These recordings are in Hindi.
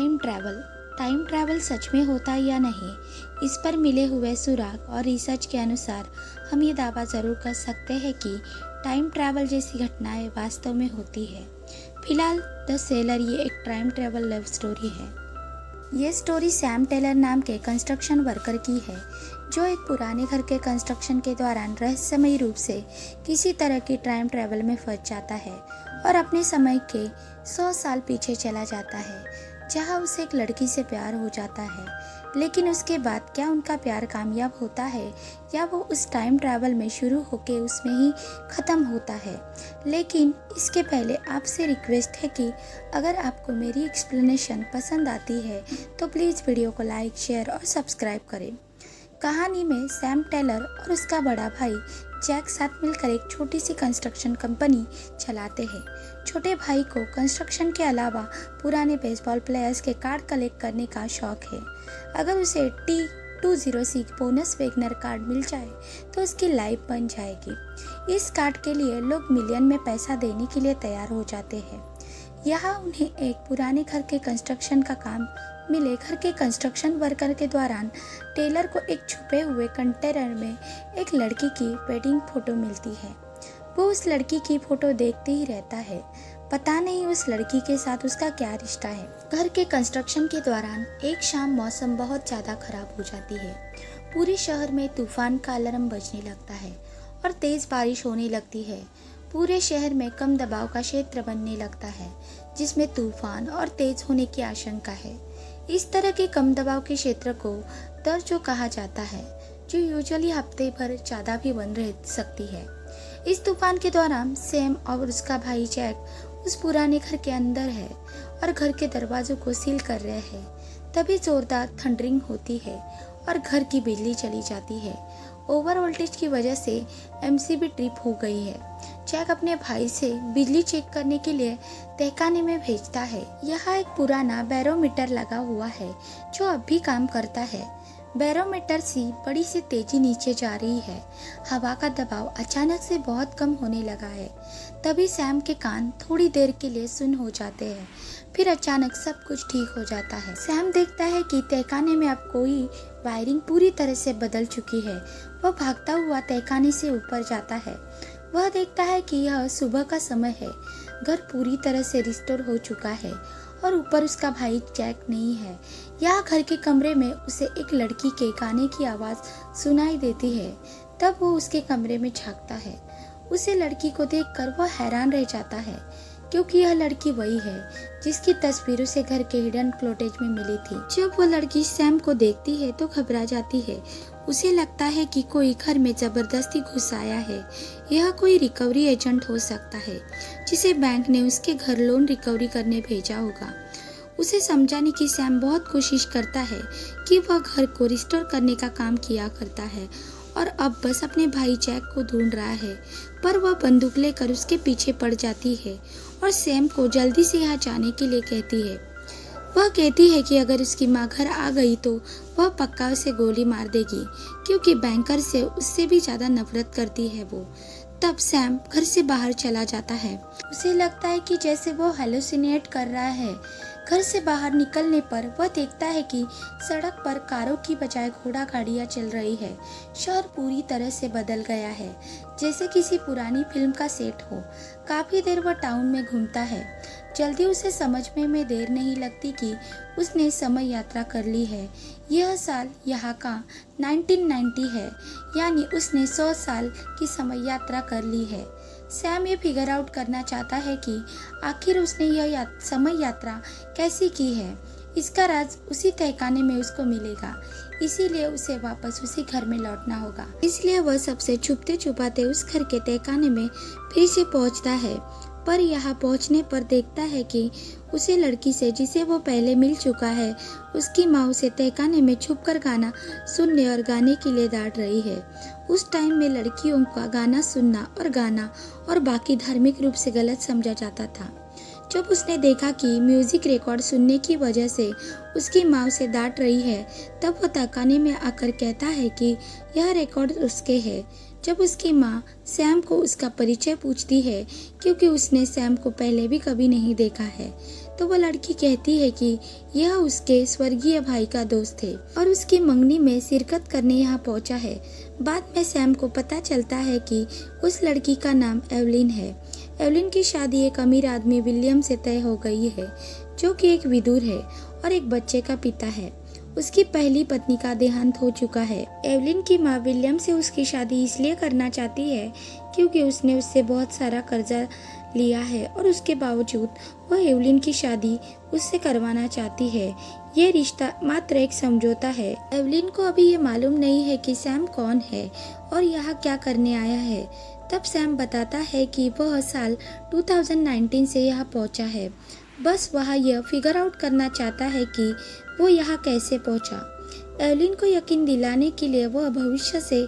टाइम ट्रैवल सच में होता है या नहीं, इस पर मिले हुए सुराग और रिसर्च के अनुसार हम ये दावा ज़रूर कर सकते हैं कि टाइम ट्रैवल जैसी घटनाएं वास्तव में होती है। फिलहाल द सेलर ये एक टाइम ट्रैवल लव स्टोरी है। ये स्टोरी सैम टेलर नाम के कंस्ट्रक्शन वर्कर की है, जो एक पुराने घर के कंस्ट्रक्शन के दौरान रहस्यमयी रूप से किसी तरह की टाइम ट्रैवल में फंस जाता है और अपने समय के 100 साल पीछे चला जाता है, जहां उसे एक लड़की से प्यार हो जाता है। लेकिन उसके बाद क्या उनका प्यार कामयाब होता है या वो उस टाइम ट्रैवल में शुरू होके उसमें ही ख़त्म होता है। लेकिन इसके पहले आपसे रिक्वेस्ट है कि अगर आपको मेरी एक्सप्लेनेशन पसंद आती है तो प्लीज़ वीडियो को लाइक, शेयर और सब्सक्राइब करें। कहानी में सैम टेलर और उसका बड़ा भाई जैक साथ मिलकर एक छोटी सी कंस्ट्रक्शन कंपनी चलाते हैं। छोटे भाई को कंस्ट्रक्शन के अलावा पुराने बेसबॉल प्लेयर्स के कार्ड कलेक्ट करने का शौक है। अगर उसे T20 बोनस वैगनर कार्ड मिल जाए तो उसकी लाइफ बन जाएगी। इस कार्ड के लिए लोग मिलियन में पैसा देने के लिए तैयार हो जाते हैं। यहाँ उन्हें एक पुराने घर के कंस्ट्रक्शन का काम मिले। घर के कंस्ट्रक्शन वर्कर के दौरान टेलर को एक छुपे हुए कंटेनर में एक लड़की की वेडिंग फोटो मिलती है। वो उस लड़की की फोटो देखते ही रहता है। पता नहीं उस लड़की के साथ उसका क्या रिश्ता है। घर के कंस्ट्रक्शन के दौरान एक शाम मौसम बहुत ज़्यादा खराब हो जाती है। पूरे शहर में तूफान का अलार्म बजने लगता है और तेज़ बारिश होने लगती है। पूरे शहर में कम दबाव का क्षेत्र बनने लगता है, जिसमें तूफान और तेज होने की आशंका है। इस तरह के कम दबाव के क्षेत्र को दर्जो कहा जाता है, जो यूजुअली हफ्ते भर ज़्यादा भी बन रह सकती है। इस तूफान के दौरान सैम और उसका भाई जैक उस पुराने घर के अंदर है और घर के दरवाजों को सील कर रहे हैं। तभी जोरदार थंडरिंग होती है और घर की बिजली चली जाती है। ओवर वोल्टेज की वजह से एमसीबी ट्रिप हो गई है। जैक अपने भाई से बिजली चेक करने के लिए तहखाने में भेजता है। यहाँ एक पुराना बैरोमीटर लगा हुआ है जो अब भी काम करता है। बैरोमीटर से बड़ी सी तेजी नीचे जा रही है। हवा का दबाव अचानक से बहुत कम होने लगा है। तभी सैम के कान थोड़ी देर के लिए सुन्न हो जाते हैं। फिर अचानक सब कुछ ठीक हो जाता है। सैम देखता है कि तहखाने में अब कोई वायरिंग पूरी तरह से बदल चुकी है। वह भागता हुआ तहखाने से ऊपर जाता है। वह देखता है कि यह सुबह का समय है। घर पूरी तरह से रिस्टोर हो चुका है और ऊपर उसका भाई जैक नहीं है। यहाँ घर के कमरे में उसे एक लड़की के गाने की आवाज़ सुनाई देती है। तब वो उसके कमरे में झांकता है। उसे लड़की को देखकर वह हैरान रह जाता है, क्योंकि यह लड़की वही है जिसकी तस्वीर उसे घर के हिडन कॉटेज में मिली थी। जब वो लड़की सैम को देखती है तो घबरा जाती है। उसे लगता है कि कोई घर में जबरदस्ती घुस आया है। यह कोई रिकवरी एजेंट हो सकता है, जिसे बैंक ने उसके घर लोन रिकवरी करने भेजा होगा। उसे समझाने की सैम बहुत कोशिश करता है कि वह घर को रिस्टोर करने का काम किया करता है और अब बस अपने भाई जैक को ढूंढ रहा है। पर वह बंदूक लेकर उसके पीछे पड़ जाती है और सैम को जल्दी से यहाँ जाने के लिए कहती है। वह कहती है कि अगर उसकी माँ घर आ गई तो वह पक्का उसे गोली मार देगी, क्योंकि बैंकर से उससे भी ज़्यादा नफरत करती है वो। तब सैम घर से बाहर चला जाता है। उसे लगता है कि जैसे वो हेलुसिनेट कर रहा है। घर से बाहर निकलने पर वह देखता है कि सड़क पर कारों की बजाय घोड़ा गाड़ियाँ चल रही है। शहर पूरी तरह से बदल गया है, जैसे किसी पुरानी फिल्म का सेट हो। काफ़ी देर वह टाउन में घूमता है। जल्दी उसे समझने में देर नहीं लगती कि उसने समय यात्रा कर ली है। यह साल यहाँ का 1990 है, यानी उसने 100 साल की समय यात्रा कर ली है। सैम ये फिगर आउट करना चाहता है कि आखिर उसने यह समय यात्रा कैसी की है। इसका राज उसी तहखाने में उसको मिलेगा, इसीलिए उसे वापस उसी घर में लौटना होगा। इसलिए वह सबसे छुपते छुपाते उस घर के तहखाने में फिर से पहुंचता है। पर यहाँ पहुंचने पर देखता है कि उसे लड़की से जिसे वो पहले मिल चुका है, उसकी माँ उसे तहखाने में छुपकर गाना सुनने और गाने के लिए डांट रही है। उस टाइम में लड़कियों का गाना सुनना और गाना और बाकी धार्मिक रूप से गलत समझा जाता था। जब उसने देखा कि म्यूजिक रिकॉर्ड सुनने की वजह से उसकी माँ उसे डांट रही है, तब वो तहखाने में आकर कहता है कि यह रिकॉर्ड उसके है। जब उसकी माँ सैम को उसका परिचय पूछती है, क्योंकि उसने सैम को पहले भी कभी नहीं देखा है, तो वह लड़की कहती है कि यह उसके स्वर्गीय भाई का दोस्त है और उसकी मंगनी में शिरकत करने यहाँ पहुँचा है। बाद में सैम को पता चलता है कि उस लड़की का नाम एवलिन है। एवलिन की शादी एक अमीर आदमी विलियम से तय हो गई है, जो कि एक विदुर है और एक बच्चे का पिता है। उसकी पहली पत्नी का देहांत हो चुका है। एवलिन की माँ विलियम से उसकी शादी इसलिए करना चाहती है क्योंकि उसने उससे बहुत सारा कर्जा लिया है और उसके बावजूद वह एवलिन की शादी उससे करवाना चाहती है। ये रिश्ता मात्र एक समझौता है। एवलिन को अभी ये मालूम नहीं है कि सैम कौन है और यहाँ क्या करने आया है। तब सैम बताता है कि वह साल 2019 से यहाँ पहुँचा है। बस वह यह फिगर आउट करना चाहता है कि वो यहाँ कैसे पहुँचा। एवलिन को यकीन दिलाने के लिए वह भविष्य से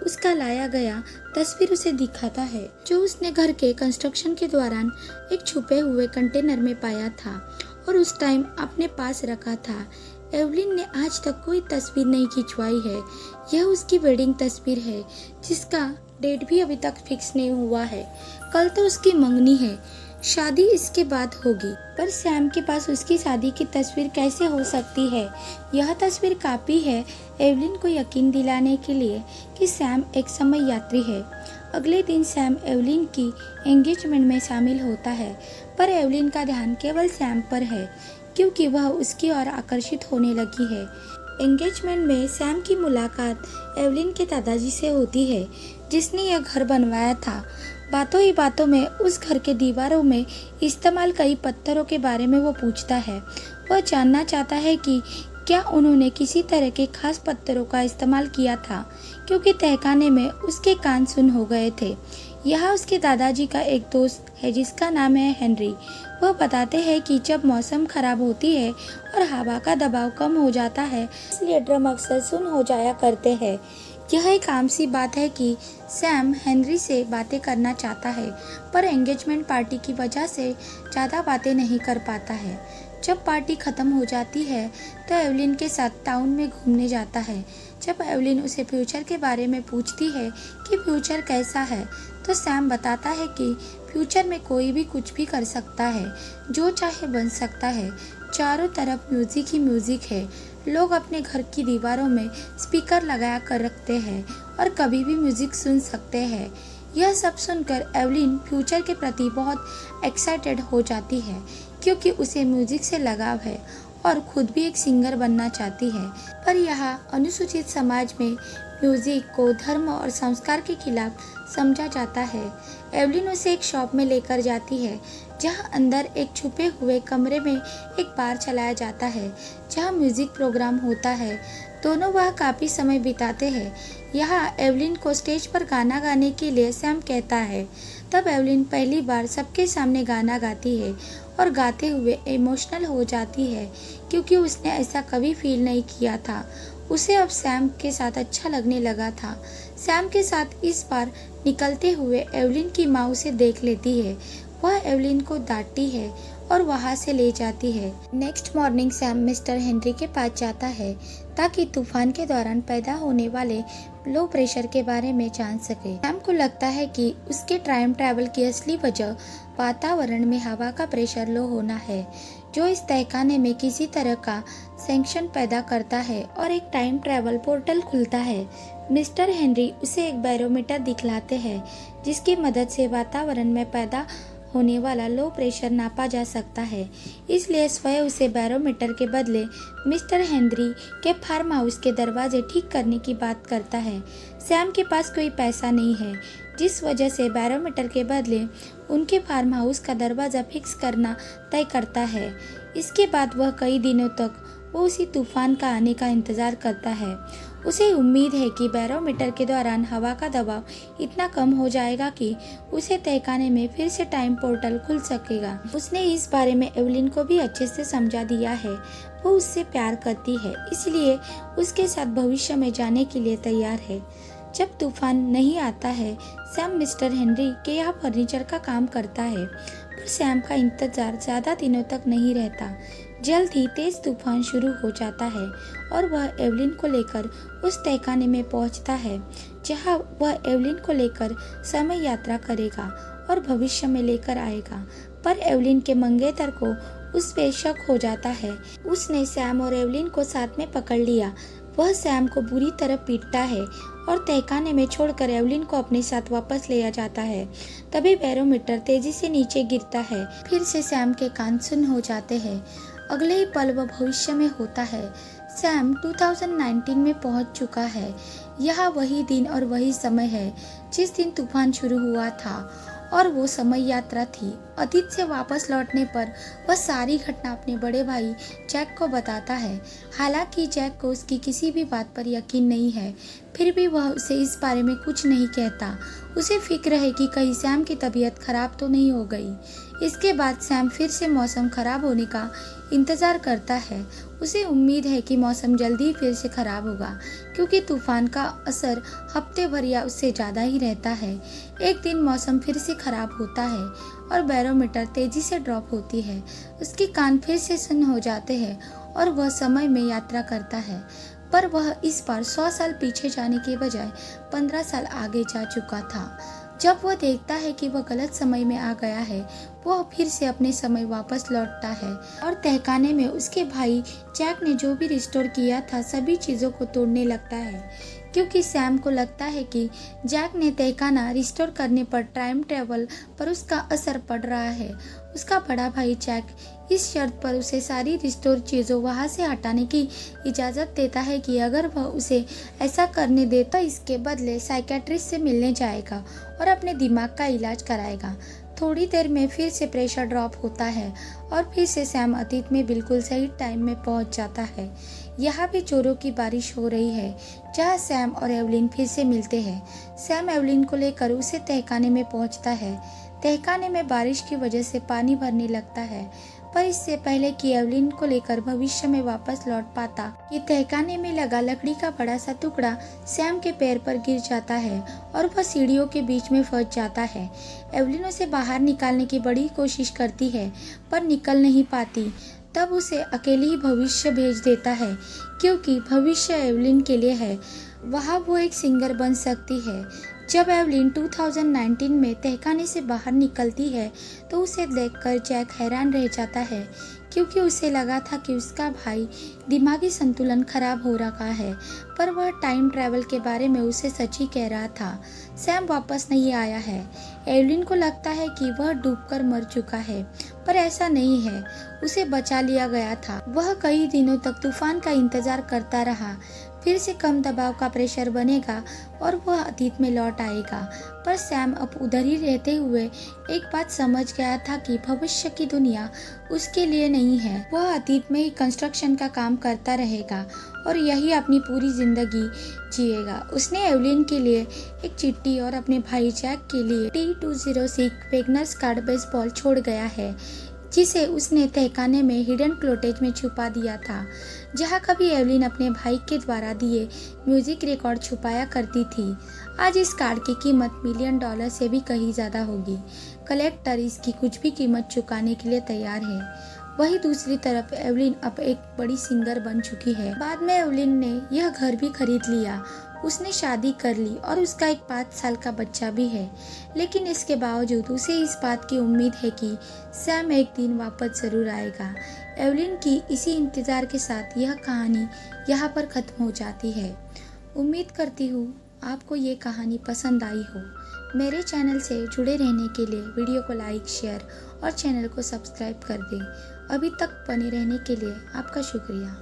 उसका लाया गया तस्वीर उसे दिखाता है, जो उसने घर के कंस्ट्रक्शन के दौरान एक छुपे हुए कंटेनर में पाया था और उस टाइम अपने पास रखा था। एवलिन ने आज तक कोई तस्वीर नहीं खिंचवाई है। यह उसकी वेडिंग तस्वीर है, जिसका डेट भी अभी तक फिक्स नहीं हुआ है। कल तो उसकी मंगनी है, शादी इसके बाद होगी, पर सैम के पास उसकी शादी की तस्वीर कैसे हो सकती है। यह तस्वीर काफी है एवलिन को यकीन दिलाने के लिए कि सैम एक समय यात्री है। अगले दिन सैम एवलिन की एंगेजमेंट में शामिल होता है, पर एवलिन का ध्यान केवल सैम पर है क्योंकि वह उसकी ओर आकर्षित होने लगी है। एंगेजमेंट में सैम की मुलाकात एवलिन के दादाजी से होती है, जिसने यह घर बनवाया था। बातों ही बातों में उस घर के दीवारों में इस्तेमाल कई पत्थरों के बारे में वो पूछता है। वह जानना चाहता है कि क्या उन्होंने किसी तरह के खास पत्थरों का इस्तेमाल किया था, क्योंकि तहखाने में उसके कान सुन हो गए थे। यहाँ उसके दादाजी का एक दोस्त है जिसका नाम है हेनरी। वह बताते हैं कि जब मौसम खराब होती है और हवा का दबाव कम हो जाता है, इसलिए ड्रम अक्सर सुन हो जाया करते हैं। यह एक आम सी बात है कि सैम हेनरी से बातें करना चाहता है, पर एंगेजमेंट पार्टी की वजह से ज़्यादा बातें नहीं कर पाता है। जब पार्टी ख़त्म हो जाती है तो एवलिन के साथ टाउन में घूमने जाता है। जब एवलिन उसे फ्यूचर के बारे में पूछती है कि फ्यूचर कैसा है, तो सैम बताता है कि फ्यूचर में कोई भी कुछ भी कर सकता है, जो चाहे बन सकता है। चारों तरफ म्यूजिक ही म्यूजिक है। लोग अपने घर की दीवारों में स्पीकर लगा कर रखते हैं और कभी भी म्यूजिक सुन सकते हैं। यह सब सुनकर एवलिन फ्यूचर के प्रति बहुत एक्साइटेड हो जाती है, क्योंकि उसे म्यूजिक से लगाव है और खुद भी एक सिंगर बनना चाहती है। पर यहाँ अनुसूचित समाज में म्यूजिक को धर्म और संस्कार के खिलाफ समझा जाता है। एवलिन उसे एक शॉप में लेकर जाती है, जहाँ अंदर एक छुपे हुए कमरे में एक बार चलाया जाता है, जहाँ म्यूजिक प्रोग्राम होता है। दोनों वह काफ़ी समय बिताते हैं। यहाँ एवलिन को स्टेज पर गाना गाने के लिए सैम कहता है। तब एवलिन पहली बार सबके सामने गाना गाती है और गाते हुए इमोशनल हो जाती है, क्योंकि उसने ऐसा कभी फील नहीं किया था। उसे अब सैम के साथ अच्छा लगने लगा था। सैम के साथ इस बार निकलते हुए एवलिन की माँ उसे देख लेती है। वह एवलिन को डांटती है और वहाँ से ले जाती है। Next morning Sam mister Henry के पास जाता है ताकि तूफान के दौरान पैदा होने वाले लो प्रेशर के बारे में जान सके। सैम को लगता है कि उसके टाइम ट्रैवल की असली वजह वातावरण में हवा का प्रेशर लो होना है, जो इस तहखाने में किसी तरह का सेंक्शन पैदा करता है और एक टाइम ट्रैवल पोर्टल खुलता है। मिस्टर हेनरी उसे एक बैरोमीटर दिखलाते हैं, जिसकी मदद से वातावरण में पैदा होने वाला लो प्रेशर नापा जा सकता है। इसलिए स्वयं उसे बैरोमीटर के बदले मिस्टर हेनरी के फार्म हाउस के दरवाजे ठीक करने की बात करता है। सैम के पास कोई पैसा नहीं है, जिस वजह से बैरोमीटर के बदले उनके फार्म हाउस का दरवाज़ा फिक्स करना तय करता है। इसके बाद वह कई दिनों तक वो उसी तूफान का आने का इंतज़ार करता है। उसे उम्मीद है कि बैरोमीटर के दौरान हवा का दबाव इतना कम हो जाएगा कि उसे तहखाने में फिर से टाइम पोर्टल खुल सकेगा। उसने इस बारे में एवलिन को भी अच्छे से समझा दिया है। वो उससे प्यार करती है, इसलिए उसके साथ भविष्य में जाने के लिए तैयार है। जब तूफान नहीं आता है, सैम मिस्टर हेनरी के यहाँ फर्नीचर का काम करता है, पर सैम का इंतजार ज़्यादा दिनों तक नहीं रहता, जल्द ही तेज तूफान शुरू हो जाता है और वह एवलिन को लेकर उस तहखाने में पहुंचता है जहां वह एवलिन को लेकर समय यात्रा करेगा और भविष्य में लेकर आएगा। पर एवलिन के मंगेतर को उस पे शक हो जाता है। उसने सैम और एवलिन को साथ में पकड़ लिया। वह सैम को बुरी तरह पीटता है और तहखाने में छोड़कर एवलिन को अपने साथ वापस ले जाता है। तभी बैरोमीटर तेजी से नीचे गिरता है। फिर से सैम के कान सुन्न हो जाते हैं। अगले ही पल वह भविष्य में होता है। सैम 2019 में पहुंच चुका है। यह वही दिन और वही समय है जिस दिन तूफान शुरू हुआ था और वो समय यात्रा थी। अतीत से वापस लौटने पर वह सारी घटना अपने बड़े भाई जैक को बताता है। हालांकि जैक को उसकी किसी भी बात पर यकीन नहीं है, फिर भी वह उसे इस बारे में कुछ नहीं कहता। उसे फिक्र है कि कहीं सैम की तबीयत खराब तो नहीं हो गई। इसके बाद सैम फिर से मौसम खराब होने का इंतज़ार करता है। उसे उम्मीद है कि मौसम जल्दी फिर से खराब होगा क्योंकि तूफान का असर हफ्ते भर या उससे ज़्यादा ही रहता है। एक दिन मौसम फिर से खराब होता है और बैरोमीटर तेजी से ड्रॉप होती है। उसके कान फिर से सुन्न हो जाते हैं और वह समय में यात्रा करता है, पर वह इस बार 100 साल पीछे जाने के बजाय 15 साल आगे जा चुका था। जब वह देखता है कि वह गलत समय में आ गया है, वह फिर से अपने समय वापस लौटता है और तहखाने में उसके भाई जैक ने जो भी रिस्टोर किया था सभी चीज़ों को तोड़ने लगता है, क्योंकि सैम को लगता है कि जैक ने तहखाना रिस्टोर करने पर टाइम ट्रेवल पर उसका असर पड़ रहा है। उसका बड़ा भाई जैक इस शर्त पर उसे सारी रिस्टोर चीज़ों वहाँ से हटाने की इजाज़त देता है कि अगर वह उसे ऐसा करने दे तो इसके बदले साइकेट्रिस्ट से मिलने जाएगा और अपने दिमाग का इलाज कराएगा। थोड़ी देर में फिर से प्रेशर ड्रॉप होता है और फिर से सैम अतीत में बिल्कुल सही टाइम में पहुंच जाता है। यहाँ भी चोरों की बारिश हो रही है जहाँ सैम और एवलिन फिर से मिलते हैं। सैम एवलिन को लेकर उसे तहखाने में पहुँचता है। तहखाने में बारिश की वजह से पानी भरने लगता है, पर इससे पहले कि एवलिन को लेकर भविष्य में वापस लौट पाता कि तहखाने में लगा लकड़ी का बड़ा सा टुकड़ा सैम के पैर पर गिर जाता है और वह सीढ़ियों के बीच में फंस जाता है। एवलिन उसे बाहर निकालने की बड़ी कोशिश करती है पर निकल नहीं पाती। तब उसे अकेले ही भविष्य भेज देता है, क्योंकि भविष्य एवलिन के लिए है। वहाँ वो एक सिंगर बन सकती है। जब एवलिन 2019 में तहखाने से बाहर निकलती है तो उसे देखकर जैक हैरान रह जाता है, क्योंकि उसे लगा था कि उसका भाई दिमागी संतुलन खराब हो रखा है, पर वह टाइम ट्रैवल के बारे में उसे सच ही कह रहा था। सैम वापस नहीं आया है। एवलिन को लगता है कि वह डूबकर मर चुका है, पर ऐसा नहीं है। उसे बचा लिया गया था। वह कई दिनों तक तूफान का इंतजार करता रहा। फिर से कम दबाव का प्रेशर बनेगा और वह अतीत में लौट आएगा। पर सैम अब उधर ही रहते हुए एक बात समझ गया था कि भविष्य की दुनिया उसके लिए नहीं है। वह अतीत में ही कंस्ट्रक्शन का काम करता रहेगा और यही अपनी पूरी जिंदगी जिएगा। उसने एवलिन के लिए एक चिट्ठी और अपने भाई जैक के लिए T206 वेगनर्स कार्ड बेसबॉल छोड़ गया है, जिसे उसने तहखाने में हिडन क्लोटेज में छुपा दिया था, जहां कभी एवलिन अपने भाई के द्वारा दिए म्यूजिक रिकॉर्ड छुपाया करती थी। आज इस कार्ड की कीमत $1 मिलियन से भी कहीं ज़्यादा होगी। कलेक्टर इसकी कुछ भी कीमत चुकाने के लिए तैयार है। वही दूसरी तरफ एवलिन अब एक बड़ी सिंगर बन चुकी है। बाद में एवलिन ने यह घर भी खरीद लिया। उसने शादी कर ली और उसका एक 5 साल का बच्चा भी है, लेकिन इसके बावजूद उसे इस बात की उम्मीद है कि सैम एक दिन वापस ज़रूर आएगा। एवलिन की इसी इंतज़ार के साथ यह कहानी यहाँ पर ख़त्म हो जाती है। उम्मीद करती हूँ आपको ये कहानी पसंद आई हो। मेरे चैनल से जुड़े रहने के लिए वीडियो को लाइक, शेयर और चैनल को सब्सक्राइब कर दें। अभी तक बने रहने के लिए आपका शुक्रिया।